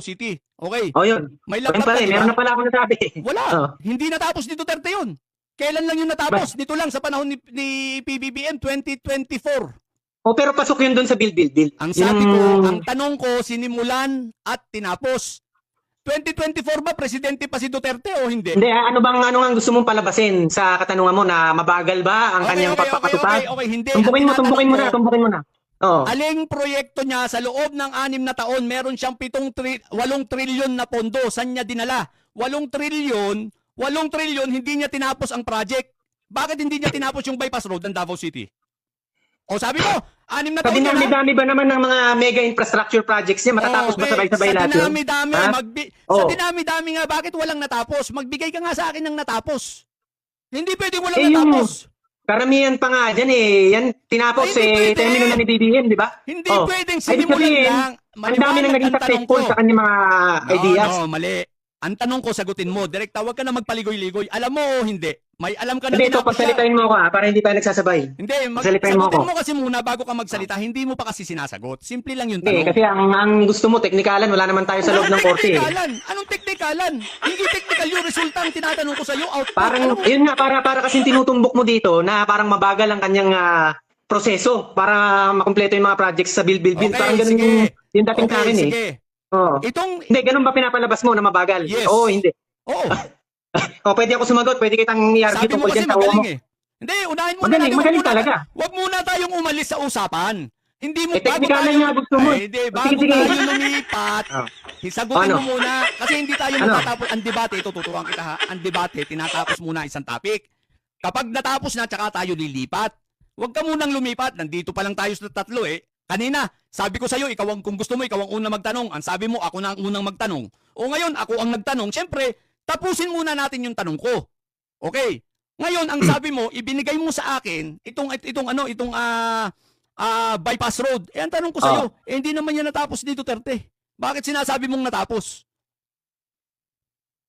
City. Okay. O yun. May Ayun laptop pala, ka, di ba? meron na pala ako nasabi. Wala. Oh. Hindi natapos ni Duterte yun. Kailan lang yun natapos? Dito lang sa panahon ni PBBM 2024. O pero pasok yun doon sa bill. Ang sabi ko, ang tanong ko, sinimulan at tinapos. 2024 ba presidente pa si Duterte o hindi? Hindi, ano nga gusto mong palabasin sa katanungan mo na mabagal ba ang kanyang pagpapatupad? Okay, hindi. Tumbukin mo na. Oo. Aling proyekto niya sa loob ng 6 na taon, meron siyang 8 trilyon na pondo. Saan niya dinala? 8 trilyon, hindi niya tinapos ang project. Bakit hindi niya tinapos yung bypass road ng Davao City? O sabi mo, 6 na Sa taon niya na. dinami-dami ba naman ng mga mega infrastructure projects niya matatapos ba sabay-sabay lahat yun? Sa dinami-dami nga, bakit walang natapos? Magbigay ka nga sa akin ng natapos. Hindi pwedeng walang natapos. Karamihan pa nga dyan Yan tinapos termino na ni BBM, di ba? Hindi pwedeng sinimulan lang. Ang dami nang naging successful sa kanyang mga ideas. No, mali. Ang tanong ko, sagutin mo. Direkta, huwag ka na magpaligoy-ligoy. Alam mo o hindi? May alam ka na Hindi, ito, pagsalitain mo ako para hindi tayo nagsasabay. Hindi, Pagsalitain mo ako. sagutin mo kasi muna bago ka magsalita. Hindi mo pa kasi sinasagot. Simple lang yung Hindi, tanong. kasi ang gusto mo, teknikalan, wala naman tayo sa loob ng korte. Anong teknikalan? Hindi technical yung resulta ang tinatanong ko sa'yo. Output. Parang, yun nga, para kasi tinutumbok mo dito na parang mabagal ang kanyang proseso para makumpleto yung mga projects sa bill. Okay, Parang ganun yung dating sa akin sige. Oh. Hindi, ganun ba pinapalabas mo na mabagal? Yes. Oo, hindi. Oo. Pwede ako sumagot, pwede kitang i-argue Sabi mo tungkol kasi dyan sa uwa mo. magaling Hindi, unahin mo Magaling talaga. Huwag muna tayong umalis sa usapan. Hindi mo teknikalan nga gusto mo. Hindi, bago tayo lumipat. Sagutin mo muna. Kasi hindi tayo matatapos. Ang debate, ito tuturuan kita ha. Ang debate, tinatapos muna isang topic. Kapag natapos na, tsaka tayo lilipat. Huwag ka munang lumipat. Nandito pa lang tayo sa tatlo Kanina, sabi ko sa'yo, kung gusto mo, ikaw ang unang magtanong. Ang sabi mo, ako na ang unang magtanong. O ngayon, ako ang nagtanong. Siyempre, tapusin muna natin yung tanong ko. Okay. Ngayon, ang sabi mo, ibinigay mo sa akin itong bypass road. Ang tanong ko sa'yo, hindi naman yan natapos ni Duterte. Bakit sinasabi mong natapos?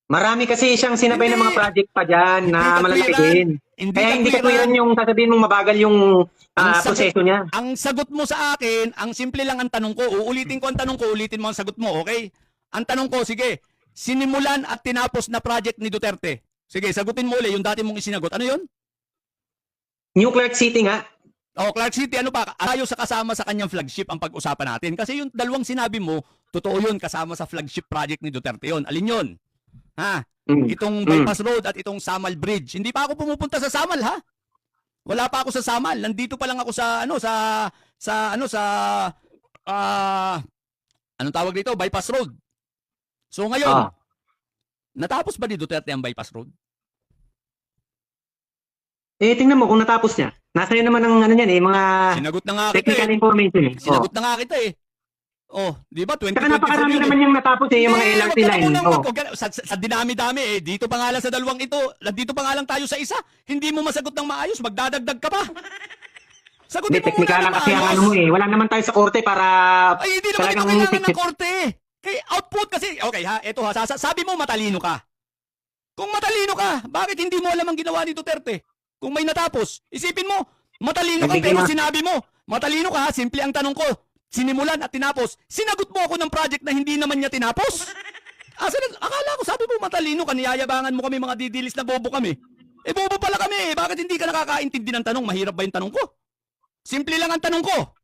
Marami kasi siyang sinabay ng mga project pa dyan na malalaki din. Kaya hindi katwiran yung sasabihin mong mabagal yung proseso niya. Ang sagot mo sa akin, ang simple lang ang tanong ko. Uulitin ko ang tanong ko, ulitin mo ang sagot mo, okay? Ang tanong ko, sige, sinimulan at tinapos na project ni Duterte. Sige, sagutin mo ulit yung dati mong isinagot. Ano yun? New Clark City nga. Clark City, ano pa? Ayaw sa kasama sa kanyang flagship ang pag-usapan natin. Kasi yung dalawang sinabi mo, totoo yun, kasama sa flagship project ni Duterte yun. Alin yun? Itong bypass road at itong Samal Bridge. Hindi pa ako pumupunta sa Samal, ha? Wala pa ako sa Samal. Nandito pa lang ako sa anong tawag dito? Bypass road. So ngayon, natapos ba ni Duterte ang bypass road? Tingnan mo kung natapos niya. Nasa yun naman ang mga sinagot na nga technical information. Sinagot na nga kita di ba? 2024 Saka napakarami naman yung natapos yung mga LRT line. Sa dinami-dami dito pa nga lang sa dalawang ito, dito pa nga lang tayo sa isa, hindi mo masagot ng maayos, magdadagdag ka pa. Sagutin mo muna ng kasi ang wala naman tayo sa korte para ay, hindi naman ito kailangan ng korte. Kay output kasi, okay ha, eto ha, sabi mo matalino ka. Kung matalino ka, bakit hindi mo alam ang ginawa ni Duterte? Kung may natapos, isipin mo, matalino ka pero sinabi mo, matalino ka ha, simple ang tanong ko. Sinimulan at tinapos. Sinagot mo ako ng project na hindi naman niya tinapos. Akala ko sabi mo matalino ka, niyayabangan mo kami mga didilis na bobo kami. Bobo pala kami Bakit hindi ka nakakaintindi ng tanong? Mahirap ba yung tanong ko? Simple lang ang tanong ko.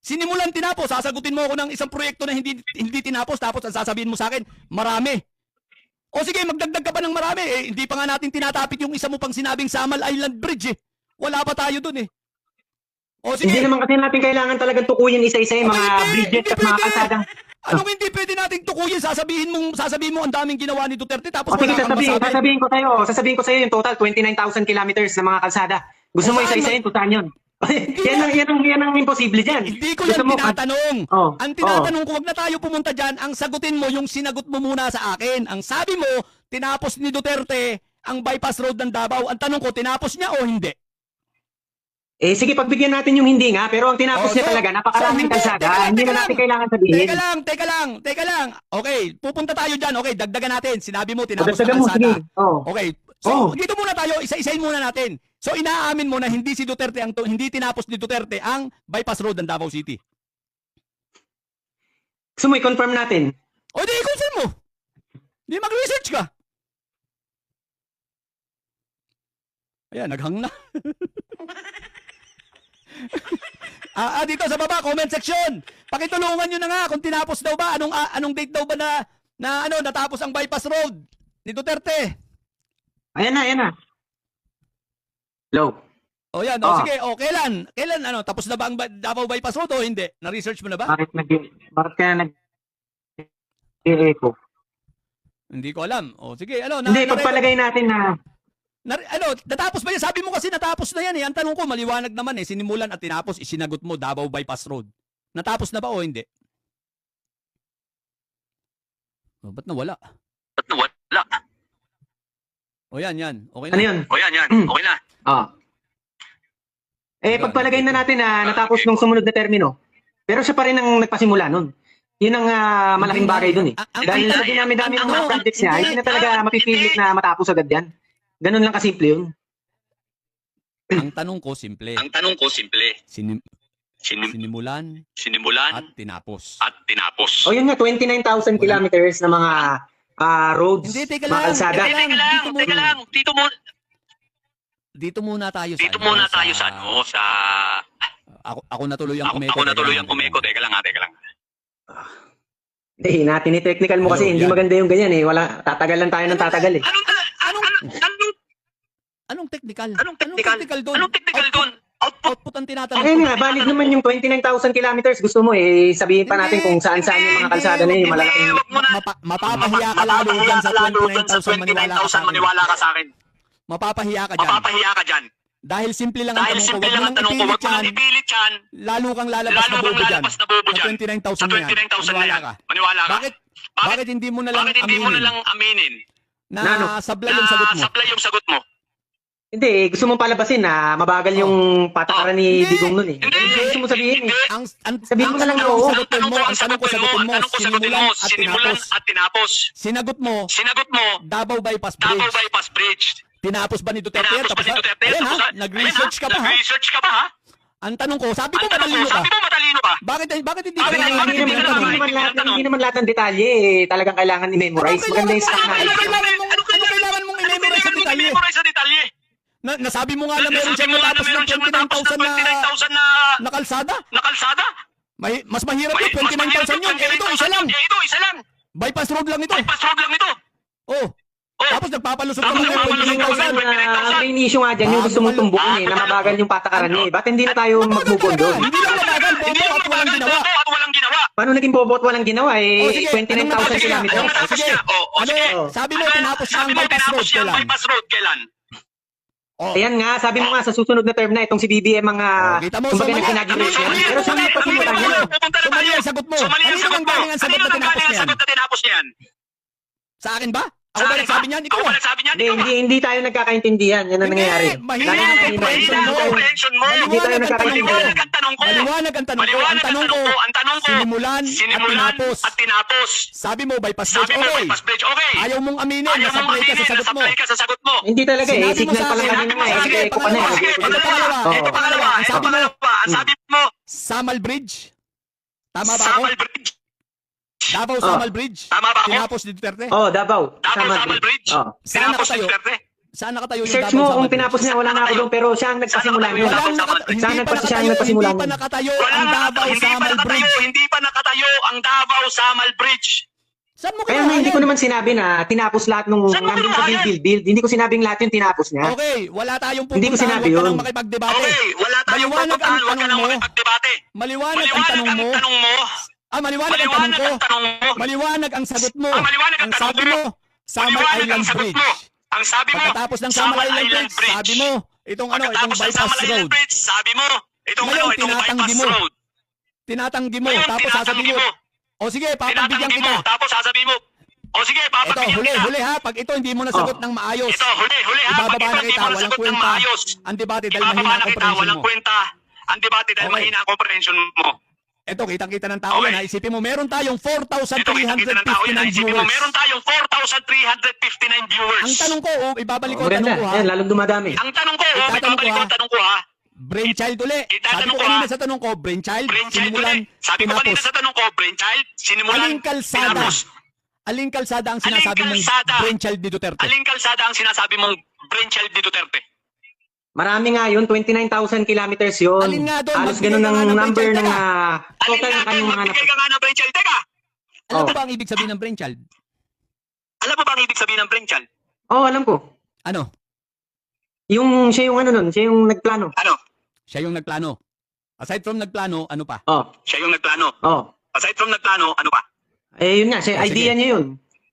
Sinimulan, tinapos. Sasagutin mo ako ng isang proyekto na hindi tinapos tapos ang sasabihin mo sa akin, marami. O sige, magdagdag ka pa ng marami. Hindi pa nga natin tinatapik yung isa mo pang sinabing Samal Island Bridge Wala pa tayo dun O sige. Hindi naman kasi natin kailangan talagang tukuyin isa-isa yung mga bridges at mga kalsadang. Anong hindi pwede nating tukuyin? Sasabihin mo ang daming ginawa ni Duterte tapos sige, wala kang masabi. sasabihin ko sa'yo yung total 29,000 kilometers na mga kalsada. Gusto mo isa-isahin kung saan yun? yan ang imposible dyan. Hindi ko yan tinatanong. Ang tinatanong ko, wag na tayo pumunta dyan. Ang sagutin mo, yung sinagot mo muna sa akin. Ang sabi mo, tinapos ni Duterte ang bypass road ng Davao. Ang tanong ko, tinapos niya o hindi? Sige, pagbigyan natin yung hindi nga, pero ang tinapos niya talaga, napakaraming kalsada. Hindi na natin kailangan sabihin. Teka lang. Okay, pupunta tayo dyan. Okay, dagdagan natin. Sinabi mo, tinapos ang kalsada. Okay, so dito muna tayo, isa-isahin muna natin. So inaamin mo na hindi si Duterte hindi tinapos ni Duterte ang bypass road ng Davao City. Gusto mo i-confirm natin? O di, i-confirm mo. Di mag-research ka. Ayan, naghang na. Dito sa baba, comment section. Pakitulungan nyo na nga kung tinapos daw ba, anong date daw ba na natapos ang bypass road ni Duterte. Ayan na. Low. O yan, sige, kailan, tapos na ba ang Davao bypass road o hindi? Na-research mo na ba? Bakit kaya nag-echo? Hindi ko alam. O sige, Hindi, pagpalagay natin na natapos ba yan? Sabi mo kasi natapos na yan eh. Ang tanong ko, maliwanag naman eh. Sinimulan at tinapos, isinagot mo, Davao bypass road. Natapos na ba o hindi? O, ba't nawala? O yan. Okay na. ano yun? Okay na. Pagpalagay na natin na natapos nung sumunod na termino. Pero siya pa rin ang nagpasimula nun. Yun ang malaking bagay dun eh. Dahil sa dinami-dami ng mga projects niya, hindi na talaga mapipilit na matapos agad yan. Ganun lang kasimple yun. Ang tanong ko, simple. Sinimulan at tinapos. O yun nga, 29,000 kilometers na mga roads, Hindi, teka mga lang. kalsada. Teka lang. Dito muna tayo sa Ako natuloy ang umeko. Teka lang. Hindi, tinitechnical mo kasi Hello, hindi yan. maganda yung ganyan eh. Tatagal lang tayo ng tatagal eh. Anong technical? Anong technical doon? Output ang tinatanong. Ayun nga, valid naman yung 29,000 kilometers. Gusto mo sabihin pa natin kung saan-saan yung mga kalsada na yun, malalaking. Mapapahiya ka lalo dyan sa 29,000 maniwala ka sa akin. Mapapahiya ka dyan. Dahil simple lang ang tanong ko, wag mo nang ipilit yan, lalo kang lalabas na bobo dyan. Sa 29,000 na yan. Maniwala ka. Bakit hindi mo na lang aminin na sablay yung sagot mo? Hindi, gusto mong palabasin na mabagal yung patakaran ni Digong nun eh. Hindi gusto mo sabihin eh. Sabihin mo na lang oo. Ang tanong ko sagutin mo, sinimulan at tinapos. Sinagot mo, Davao bypass bridge. Tinapos ba ni Duterte? Ayan ha, nag-research ka ba ha? Ang tanong ko, sabi mo matalino ka. Bakit hindi ka Hindi naman lahat ng detalye talagang kailangan i-memorize. Maganda yung stock na. Ano kailangan mong i-memorize sa detalye? Nasabi mo nga na meron siyang natapos ng 29,000 na kalsada? Mas mahirap yung 29,000 yun. Ito, isa lang. Bypass road lang ito. Oh. Tapos nagpapalusot ka ng 29,000. Ang main issue nga dyan, yung gusto mong tumbukin na mabagal yung patakaran niya eh. Ba't hindi na tayo mag-move on doon? Hindi lang mabagal, bobo at walang ginawa. Paano naging bobo at walang ginawa Sige, 29,000 kilometers. Sige. Sabi mo, tinapos na ang bypass road, kailan? Ayan nga, sabi mo nga sa susunod na term na itong si BBM mga Kita mo, kumbaga nag-inaugurate yan. Pero saan yung pasimulan yan? Sumali ang sagot mo. Kanino ang galing ang sagot na tinapos niyan? Sa akin ba? Ako ba nagsabi niyan? Ikaw. Hindi tayo nagkakaintindihan. Yan ang nangyayari. Mahirap ang comprehension mo. Hindi tayo nagkakaintindihan. Maliwanag ang tanong ko. Ang tanong ko, sinimulan at tinapos. Sabi mo, bypass bridge. Okay. Ayaw mong aminin na sablay ka sa sagot mo. Hindi talaga eh. Signal pa lang kami na eh. Sige, Eko pa na eh. ito pangalawa. Ang sabi mo, Samal Bridge. Tama ba ako? Davao Samal Bridge. Tama ba ako? Tinapos ni Duterte. Davao. Samal Bridge. Saan nakatayo yung Search Davao mo Samal kung Bridge? tinapos niya, wala na ako doon. Pero siya ang nagpasimula niyo. Hindi pa nakatayo ang Davao Samal Bridge. Hindi pa nakatayo ang Davao Samal Bridge. Saan mo Kaya hindi ko naman sinabi na tinapos lahat nung nandun sa build. Hindi ko sinabing lahat yung tinapos niya. Okay, wala tayong Hindi ko pupuntahan. sinabi Huwag ka yun. nang makipagdebate. Wala tayong Maliwanag ang pupuntahan. Huwag ka tanong nang mo. makipagbate. Maliwanag ang tanong mo. Maliwanag ang tanong ko. Maliwanag ang sagot mo. Ang sabi mo, Samal Island Bridge. Ang sabi mo, Pagkatapos ng Samal Island Bridge, sabi mo, itong bypass road. Sabi mo, itong Ngayon, bypass road. Tinatanggi mo, tapos sasabihin mo, o sige, papagbigyan kita. Tapos sasabihin mo, o sige, Ito, papagbigyan kita. huli ha, pag ito hindi mo nasagot ng maayos, Ito, huli ha. ibababa Pag na hindi kita, mo walang nasagot ng kwenta. maayos. Ang debate dahil Ibababa mahina na ang kita, comprehension walang mo. kwenta. Ang debate dahil Okay. mahina ang comprehension mo. Ito, kitang-kita ng tao Okay. yan ha. Isipin mo, meron tayong Ito, kita ng 4,359 tao yun. Isipin mo, viewers. meron tayong 4,359 viewers. Ang tanong ko, ibabalik ko ang Maganda. tanong ko ha. Yan, lalong dumadami. Ang tanong ko, Itatanong ko, ibabalik ko ang tanong ko ha. Brainchild uli. Sabi Itatanong ko ko, kanina ha? sa tanong ko, brainchild, Brainchild sinimulan, ulit. Sabi ko kanina tinapos. sa tanong ko, brainchild, sinimulan, Aling kalsada tinapos. Aling kalsada ang Aling sinasabi mong kalsada? brainchild ni Duterte? Aling kalsada ang sinasabi mong brainchild ni Duterte? Marami nga yun, 29,000 kilometers yun. Alin nga doon? Halos Magbigay ganun ka nga ang ng number brainchild ng ka. Alin total ng natin, kanyang mga magbigay ka nga ng brainchild. Teka, Alam mo Oh. ba ang ibig sabihin ng brainchild? alam mo ba ang ibig sabihin ng brainchild? Oo, alam ko. Ano? Siya yung ano nun, siya yung nagplano. Ano? Siya yung nagplano. Aside from nagplano, ano pa? Oh, Siya yung nagplano. oh. Aside from nagplano, ano pa? Eh, yun nga, siya, Oh, sige. idea niya yun.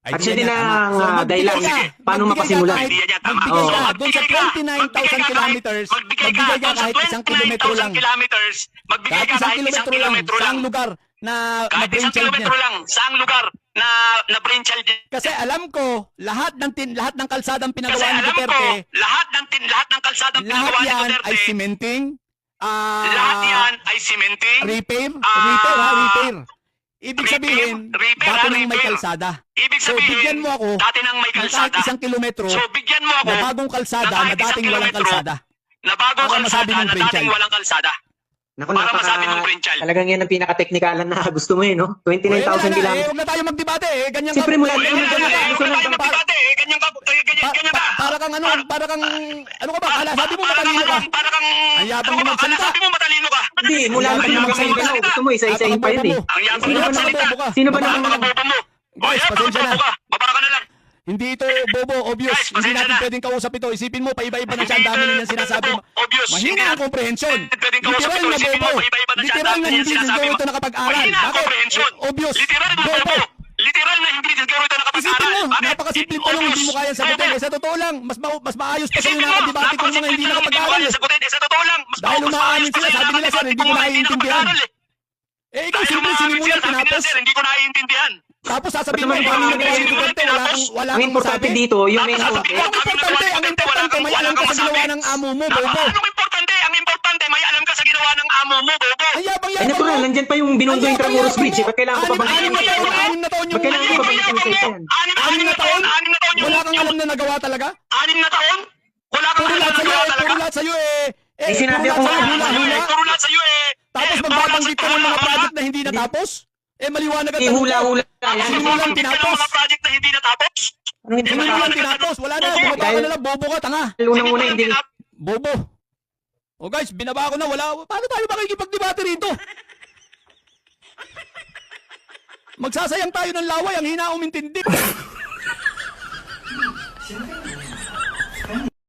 At siya din niya, tama. ang So, dahilan magbigay ka. paano Magbigay ka mapasimulan. kahit- Idea niya, tama. Magbigay Oo. ka. Doon sa Magbigay ka 29,000 kilometers, magbigay ka doon sa kahit isang kilometro lang. 29,000 kilometers, magbigay Kahit ka isang kahit isang kilometro lang. kilometro lang. Saang lugar na Kahit isang brainchild niya. kilometro lang, saang lugar na brainchild niya. Kasi alam ko, lahat ng kalsadang Kasi pinagawa ni alam ko, Duterte, lahat ng kalsadang lahat pinagawa ni yan Duterte, ay cementing, lahat yan ay cementing, repair, Ah, repair. Ibig sabihin, repair, dati nang may repair. kalsada. ibig So, sabihin, bigyan mo ako dati nang may ng kahit kalsada. isang kilometro So, bigyan mo ako na bagong kalsada ng na kahit isang dating walang kilometro kalsada. na bagong Para masabi kalsada mong na brainchild. dating walang kalsada. Naku, Para masabi mong brainchild. talagang yan ang pinaka-technicalan na gusto mo eh, no? 29,000 kilometers. Huwag na tayo magdebate eh. Ganyan Siyempre, mula Ganyan ganyan ka, ka, gusto ganyan ng ka, magdebate, eh. Ganyan ka, ganyan ka. para kang ano ka ba? Sabi mo matalino ka. Para kang, Ang yabang ano mo ka ba? magsalita. Sabi mo matalino ka. Hindi, mula Ang ba yabang naman mo sa magsalita. gusto mo, isa-isahin pa yun eh. Ang yabang Sino mo ba magsalita. bobo ka? Sino ba Baba naman ka. Ang bobo mo. Guys, Yan, pasensya na. bobo ka. Baba ka na lang. Hindi ito bobo, obvious. Guys, Hindi pasensya natin na. pwedeng kausap ito. Isipin mo, paiba-iba na siya. Ang dami nilang sinasabi. Obvious. Mahina ang komprehensyon. Pwedeng kausap Literal ito. na Isipin mo, bobo. paiba-iba na siya. Literal na Ang dami hindi nilang siguro sinasabi mo. ito nakapag-aral. Mahina ang Bakit? komprehensyon. Obvious. Literal na bobo. Literal na hindi siguro ito nakapag-aral. Isipin mo, Bakit? napakasimple tanong, hindi mo kaya sagutin. Bobo. Eh, sa totoo lang, mas maayos pa sa'yo Isipin mo, nakadebate kung mga hindi nakapag-aral. napakasimple sagutin. Sa totoo lang, mas Dahil mas umaamin maayos pa sila, sa'yo sabi nila, sir, nakadebate hindi kung ko mga naiintindihan. nakapag-aral, eh. Eh, ikaw Dahil simple umaamin sinimulan, sila, sabi nila, tinapos. sir, hindi ko naiintindihan. Tapos sasabihin mo, Ba't ang naman dami nagawa ni sinimulan, Duterte, tinapos? wala Ang kang importante masabi. dito, yung main Tapos content. Ang importante, may alam ka sa ginawa ng amo mo, bobo. Anong importante? Ang importante, may alam ka sa ginawa ng amo mo, bobo. Ang Ay, yabang-yabang natural, mo. nandyan pa yung binunggo yung Tramuros Bridge eh. Ba't kailangan ko pa bang Anim na taon yung... Ba't kailangan ko pa bang Anim i-insert yan? na taon? Anim na taon yung... Wala kang alam na nagawa talaga? 6 na taon? Wala kang Puro alam lahat na sa'yo nagawa eh, talaga? puro lahat sa'yo eh. Eh, sinabi puro ko lahat nga, sa'yo, hula-hula. Puro lahat sa'yo eh. Tapos magbabanggit ka ng mga project na hindi natapos? Eh, maliwanag ang Eh, tanong ko. hula-hula Sino yan. mo lang tinapos? Mga project na hindi natapos? Anong hindi Sino mo lang natapos? tinapos? Wala na, bumaba ka Dahil- na lang, bobo ka, tanga. Unang-una hindi. Bobo. O guys, binaba ko na, wala. Paano tayo makikipagdebate rito? Magsasayang tayo ng laway, ang hina umintindi.